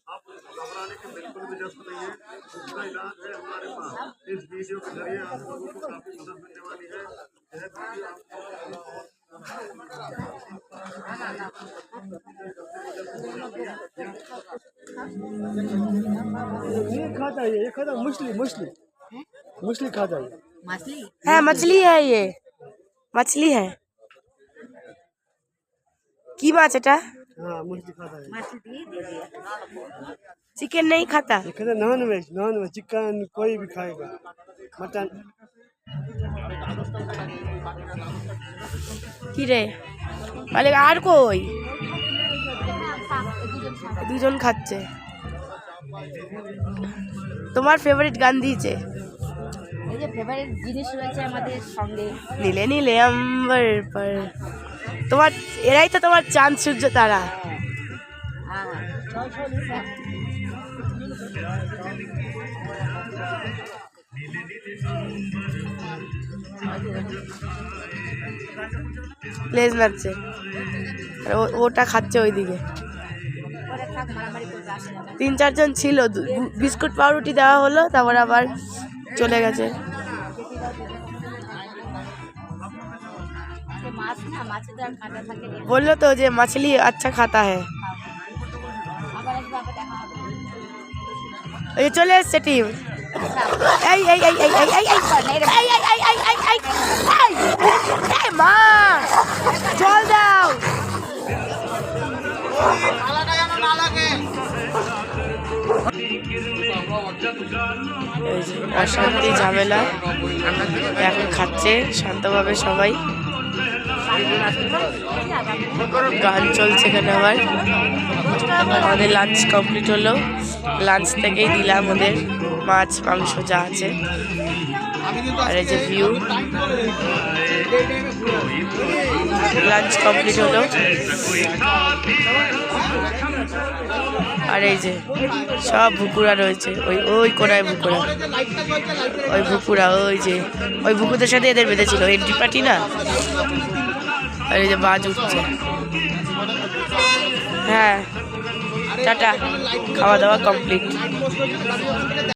आप घबराने की बिल्कुल भी जरूरत नहीं है। उसका इलाज है हमारे पास। इस वीडियो के जरिए आप लोगों को काफी मदद मिलने वाली है। यह वीडियो ये खाता है, ये खाता मछली मछली मछली खाता है। मछली है, मछली है, ये मछली है। की माछ এটা? हाँ मछली खाता है। मछली दे दिया। चिकन नहीं खाता? ये खाता नॉन वेज चिकन कोई भी खाएगा, मटन। কি রে মানে আর কই দুজন খাচ্ছে। তোমার ফেভারিট গান দিয়েছে এই যে ফেভারিট জিনিস রয়েছে আমাদের সঙ্গে। নীলে নীলে আম্বার পর। তোমার এরাই তো তোমার চাঁদ সূর্য তারা। লেজ নাচছে আর ওটা খাচ্ছে ওইদিকে। 3-4 জন ছিল, বিস্কুট পাউরুটি দেওয়া হলো, তারপর আবার চলে গেছে। বললো তো যে মাছলি আচ্ছা খাতা হ্যাঁ। এই চলে এসছে টিম। এই এই এই এই এই এই এই এই মা জল দাও। অশান্তি ঝামেলা এখন খাচ্ছে শান্তভাবে সবাই। গান চলছে এখানে। আবার আমাদের লাঞ্চ কমপ্লিট হলো। লাঞ্চ থেকেই দিলাম ওদের মাছ মাংস যা আছে। আর এই যে ভিউ, লাঞ্চ কমপ্লিট হলো। আর এই যে সব ভুকুরা রয়েছে, ওই ওই কোনায় ভুকুরা, ওই ভুকুরা, ওই যে ওই ভুকুদের সাথে এদের বেঁধেছিল এন্ট্রি পার্টি না। আর এই যে বাজ উঠছে। হ্যাঁ টাটা, খাওয়া দাওয়া কমপ্লিট।